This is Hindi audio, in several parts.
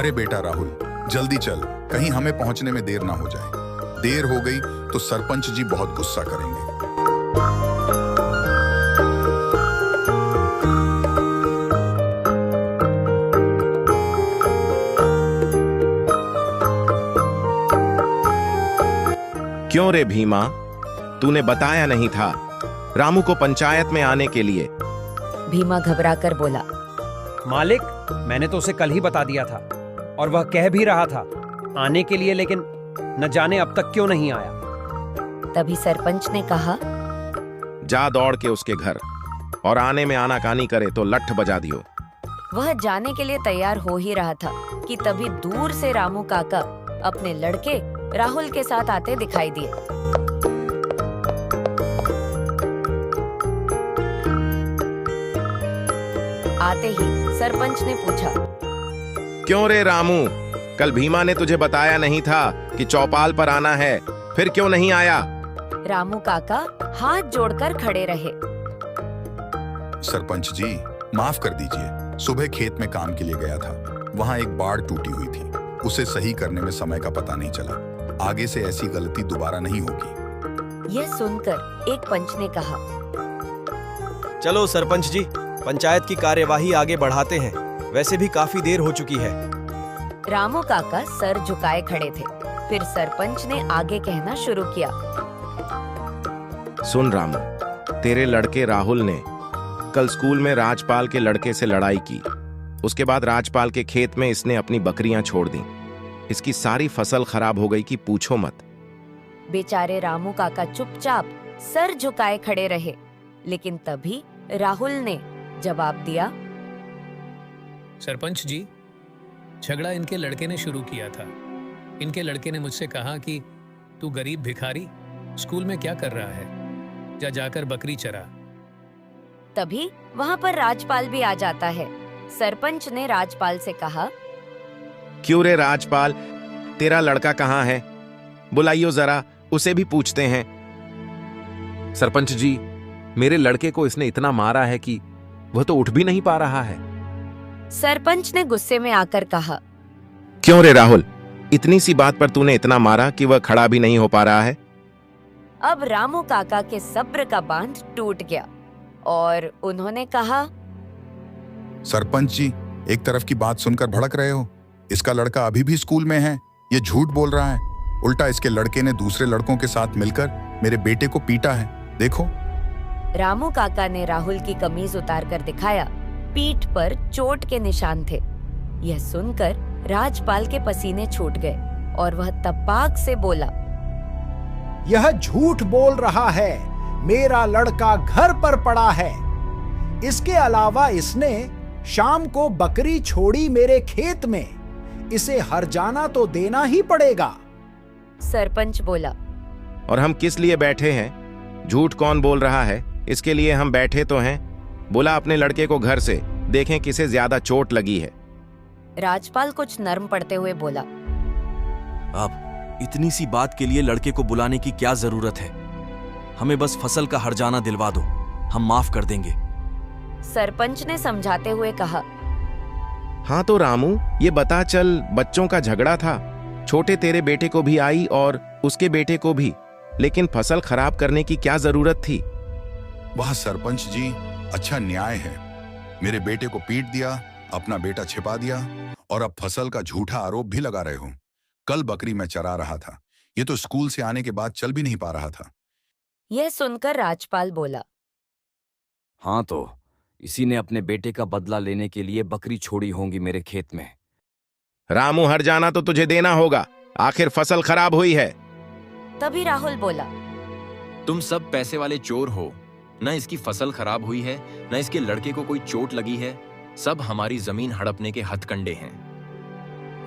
अरे बेटा राहुल, जल्दी चल, कहीं हमें पहुंचने में देर ना हो जाए। देर हो गई तो सरपंच जी बहुत गुस्सा करेंगे। क्यों रे भीमा, तूने बताया नहीं था रामू को पंचायत में आने के लिए? भीमा घबराकर बोला। मालिक, मैंने तो उसे कल ही बता दिया था और वह कह भी रहा था आने के लिए, लेकिन न जाने अब तक क्यों नहीं आया। तभी सरपंच ने कहा, जा दौड़ के उसके घर, और आने में आनाकानी करे तो लठ बजा दियो। वह जाने के लिए तैयार हो ही रहा था कि तभी दूर से रामू काका अपने लड़के राहुल के साथ आते दिखाई दिए। आते ही सरपंच ने पूछा, क्यों रे रामू, कल भीमा ने तुझे बताया नहीं था कि चौपाल पर आना है, फिर क्यों नहीं आया? रामू काका हाथ जोड़कर खड़े रहे। सरपंच जी, माफ कर दीजिए, सुबह खेत में काम के लिए गया था, वहां एक बाड़ टूटी हुई थी, उसे सही करने में समय का पता नहीं चला। आगे से ऐसी गलती दोबारा नहीं होगी। यह सुनकर एक पंच ने कहा, चलो सरपंच जी, पंचायत की कार्यवाही आगे बढ़ाते हैं, वैसे भी काफी देर हो चुकी है। रामू काका सर झुकाए खड़े थे। फिर सरपंच ने आगे कहना शुरू किया, सुन रामू, तेरे लड़के राहुल ने कल स्कूल में राजपाल के लड़के से लड़ाई की। उसके बाद राजपाल के खेत में इसने अपनी बकरियां छोड़ दी। इसकी सारी फसल खराब हो गई कि पूछो मत। बेचारे रामू काका चुपचाप सर झुकाए खड़े रहे। लेकिन तभी राहुल ने जवाब दिया, सरपंच जी, झगड़ा इनके लड़के ने शुरू किया था। इनके लड़के ने मुझसे कहा कि तू गरीब भिखारी स्कूल में क्या कर रहा है, जाकर बकरी चरा। तभी वहाँ पर राजपाल भी आ जाता है। सरपंच ने राजपाल से कहा, क्यों रे राजपाल, तेरा लड़का कहाँ है? बुलाइयो जरा, उसे भी पूछते हैं। सरपंच जी, मेरे लड़के को इसने इतना मारा है कि वह तो उठ भी नहीं पा रहा है। सरपंच ने गुस्से में आकर कहा, क्यों रे राहुल, इतनी सी बात पर तूने इतना मारा कि वह खड़ा भी नहीं हो पा रहा है? अब रामू काका के सब्र का बांध टूट गया और उन्होंने कहा, सरपंच जी, एक तरफ की बात सुनकर भड़क रहे हो। इसका लड़का अभी भी स्कूल में है, ये झूठ बोल रहा है। उल्टा इसके लड़के ने दूसरे लड़कों के साथ मिलकर मेरे बेटे को पीटा है, देखो। रामू काका ने राहुल की कमीज उतारकर दिखाया। पीठ पर चोट के निशान थे। यह सुनकर राजपाल के पसीने छूट गए और वह तपाक से बोला, यह झूठ बोल रहा है, मेरा लड़का घर पर पड़ा है। इसके अलावा इसने शाम को बकरी छोड़ी मेरे खेत में, इसे हर्जाना तो देना ही पड़ेगा। सरपंच बोला, और हम किस लिए बैठे हैं? झूठ कौन बोल रहा है? इसके लिए हम बैठे तो हैं। बुला अपने लड़के को घर से, देखें किसे ज्यादा चोट लगी है। राजपाल कुछ नर्म पड़ते हुए बोला, अब इतनी सी बात के लिए लड़के को बुलाने की क्या जरूरत है? हमें बस फसल का हर्जाना दिलवा दो, हम माफ कर देंगे। सरपंच ने समझाते हुए कहा, हाँ तो रामू, ये बता चल, बच्चों का झगड़ा था, छोटे तेरे बेटे को भी आई और उसके बेटे को भी, लेकिन फसल खराब करने की क्या जरूरत थी? वाह सरपंच जी, अच्छा न्याय है। मेरे बेटे को पीट दिया, अपना बेटा छिपा दिया, और अब फसल का झूठा आरोप भी लगा रहे हो। कल बकरी मैं चरा रहा था, ये तो स्कूल से आने के बाद चल भी नहीं पा रहा था। यह सुनकर राजपाल बोला, हाँ तो इसी ने अपने बेटे का बदला लेने के लिए बकरी छोड़ी होंगी मेरे खेत में। रामू, हर्जाना तो तुझे देना होगा, आखिर फसल खराब हुई है। तभी राहुल बोला, तुम सब पैसे वाले चोर हो। न इसकी फसल खराब हुई है, न इसके लड़के को कोई चोट लगी है, सब हमारी जमीन हड़पने के हथकंडे हैं।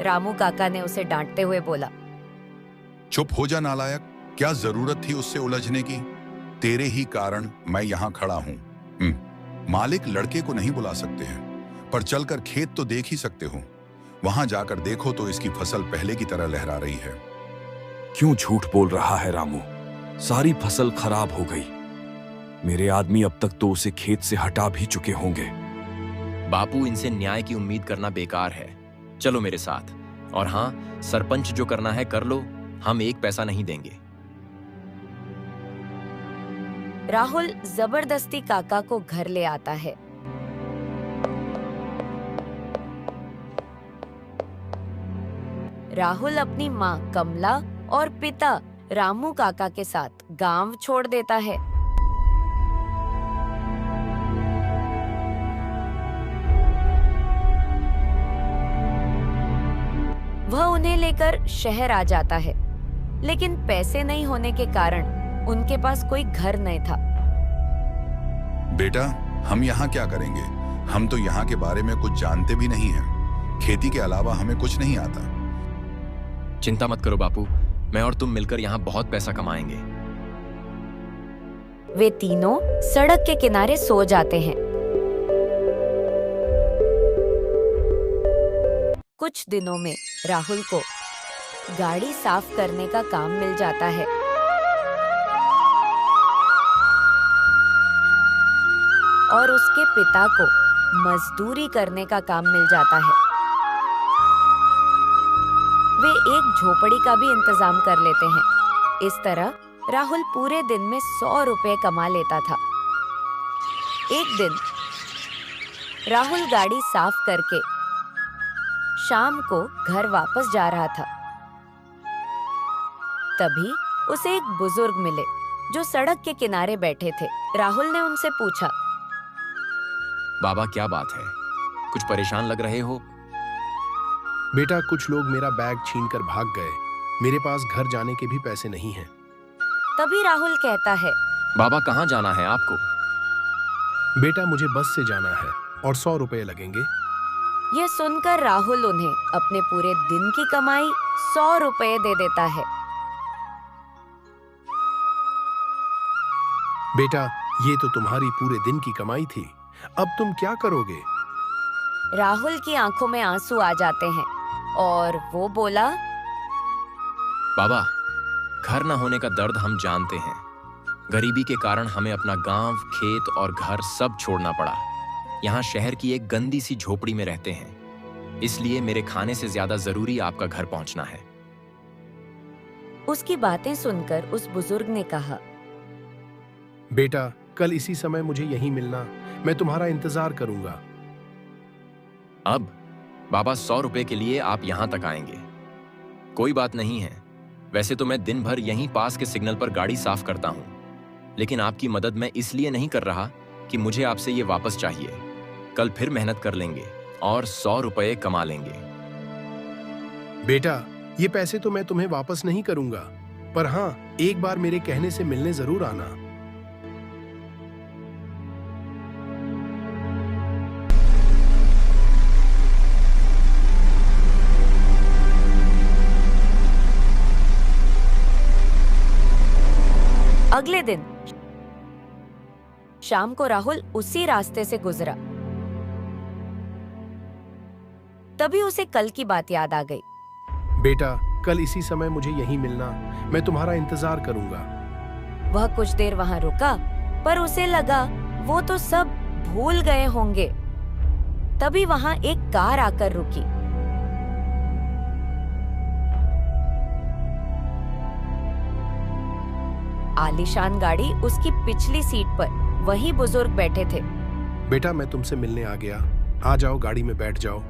रामू काका ने उसे डांटते हुए बोला, चुप हो जा नालायक, क्या जरूरत थी उससे उलझने की? तेरे ही कारण मैं यहाँ खड़ा हूँ। मालिक लड़के को नहीं बुला सकते हैं, पर चलकर खेत तो देख ही सकते हो। वहां जाकर देखो तो इसकी फसल पहले की तरह लहरा रही है। क्यों झूठ बोल रहा है रामू? सारी फसल खराब हो गई। मेरे आदमी अब तक तो उसे खेत से हटा भी चुके होंगे। बापू, इनसे न्याय की उम्मीद करना बेकार है। चलो मेरे साथ। और हाँ, सरपंच जो करना है कर लो, हम 1 पैसा नहीं देंगे। राहुल जबरदस्ती काका को घर ले आता है। राहुल अपनी माँ कमला और पिता रामू काका के साथ गांव छोड़ देता है। वह उन्हें लेकर शहर आ जाता है, लेकिन पैसे नहीं होने के कारण उनके पास कोई घर नहीं था। बेटा, हम यहाँ क्या करेंगे? हम तो यहाँ के बारे में कुछ जानते भी नहीं हैं। खेती के अलावा हमें कुछ नहीं आता। चिंता मत करो बापू, मैं और तुम मिलकर यहाँ बहुत पैसा कमाएंगे। वे तीनों सड़क के किनारे सो जाते हैं। कुछ दिनों में राहुल को गाड़ी साफ करने का काम मिल जाता है। और उसके पिता को मजदूरी करने का काम मिल जाता है। वे एक झोपड़ी का भी इंतजाम कर लेते हैं। इस तरह राहुल पूरे दिन में 100 रुपए कमा लेता था। एक दिन राहुल गाड़ी साफ करके शाम को घर वापस जा रहा था। तभी उसे एक बुजुर्ग मिले जो सड़क के किनारे बैठे थे। राहुल ने उनसे पूछा, बाबा क्या बात है, कुछ परेशान लग रहे हो? बेटा, कुछ लोग मेरा बैग छीनकर भाग गए। मेरे पास घर जाने के भी पैसे नहीं हैं। तभी राहुल कहता है, बाबा कहाँ जाना है आपको? बेटा, मुझे बस से जाना है और 100 रुपए लगेंगे। यह सुनकर राहुल उन्हें अपने पूरे दिन की कमाई 100 रुपए दे देता है। बेटा, ये तो तुम्हारी पूरे दिन की कमाई थी। अब तुम क्या करोगे? राहुल की आंखों में आंसू आ जाते हैं और वो बोला, बाबा, घर न होने का दर्द हम जानते हैं। गरीबी के कारण हमें अपना गांव, खेत और घर सब छोड़ना पड़ा। यहाँ शहर की एक गंदी सी झोपड़ी में रहते हैं, इसलिए मेरे खाने से ज्यादा जरूरी आपका घर पहुंचना है। उसकी बातें सुनकर उस बुजुर्ग ने कहा, बेटा, कल इसी समय मुझे यहीं मिलना। मैं तुम्हारा इंतजार करूंगा। अब बाबा 100 रुपए के लिए आप यहाँ तक आएंगे? कोई बात नहीं है। वैसे तो मैं दिन भर यहीं पास के सिग्नल पर गाड़ी साफ करता हूँ, लेकिन आपकी मदद मैं इसलिए नहीं कर रहा कि मुझे आपसे ये वापस चाहिए। कल फिर मेहनत कर लेंगे और 100 रुपए कमा लेंगे। बेटा, ये पैसे तो मैं तुम्हें वापस नहीं करूंगा, पर हाँ, एक बार मेरे कहने से मिलने जरूर आना। अगले दिन शाम को राहुल उसी रास्ते से गुजरा। तभी उसे कल की बात याद आ गई। बेटा, कल इसी समय मुझे यहीं मिलना। मैं तुम्हारा इंतजार करूंगा। वह कुछ देर वहां रुका, पर उसे लगा वो तो सब भूल गए होंगे। तभी वहां एक कार आकर रुकी। आलीशान गाड़ी, उसकी पिछली सीट पर वही बुजुर्ग बैठे थे। बेटा, मैं तुमसे मिलने आ गया। आ जाओ, गाड़ी में बैठ जाओ।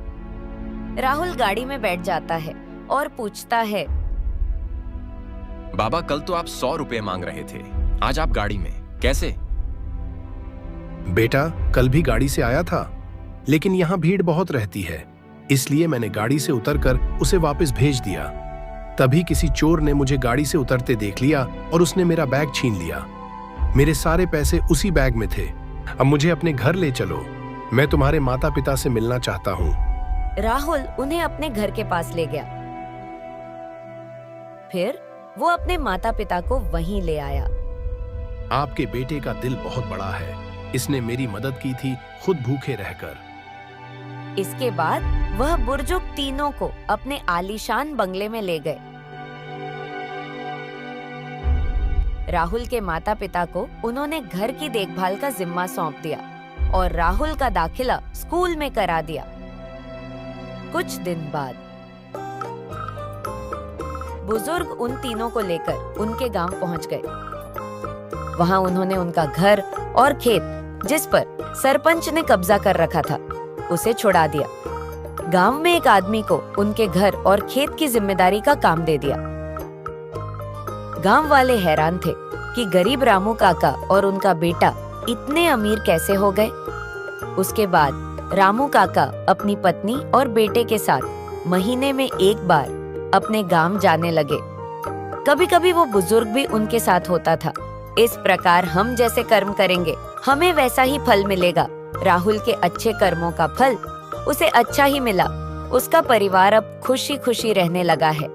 राहुल गाड़ी में बैठ जाता है और पूछता है, बाबा, कल तो आप 100 रुपए मांग रहे थे, आज आप गाड़ी में कैसे? बेटा, कल भी गाड़ी से आया था, लेकिन यहाँ भीड़ बहुत रहती है, इसलिए मैंने गाड़ी से उतरकर उसे वापस भेज दिया। तभी किसी चोर ने मुझे गाड़ी से उतरते देख लिया और उसने मेरा बैग छीन लिया। मेरे सारे पैसे उसी बैग में थे। अब मुझे अपने घर ले चलो। मैं तुम्हारे माता पिता से मिलना चाहता हूँ। राहुल उन्हें अपने घर के पास ले गया। फिर वो अपने माता पिता को वहीं ले आया। आपके बेटे का दिल बहुत बड़ा है। इसने मेरी मदद की थी, खुद भूखे रहकर। इसके बाद वह बुजुर्ग तीनों को अपने आलीशान बंगले में ले गए। राहुल के माता पिता को उन्होंने घर की देखभाल का जिम्मा सौंप दिया और राहुल का दाखिला स्कूल में करा दिया। कुछ दिन बाद बुजुर्ग उन तीनों को लेकर उनके गांव पहुंच गए। वहां उन्होंने उनका घर और खेत, जिस पर सरपंच ने कब्जा कर रखा था, उसे छुड़ा दिया। गांव में एक आदमी को उनके घर और खेत की जिम्मेदारी का काम दे दिया। गांव वाले हैरान थे कि गरीब रामू काका और उनका बेटा इतने अमीर कैसे हो गए। उसके बाद रामू काका अपनी पत्नी और बेटे के साथ महीने में एक बार अपने गांव जाने लगे। कभी कभी वो बुजुर्ग भी उनके साथ होता था। इस प्रकार हम जैसे कर्म करेंगे, हमें वैसा ही फल मिलेगा। राहुल के अच्छे कर्मों का फल उसे अच्छा ही मिला। उसका परिवार अब खुशी खुशी रहने लगा है।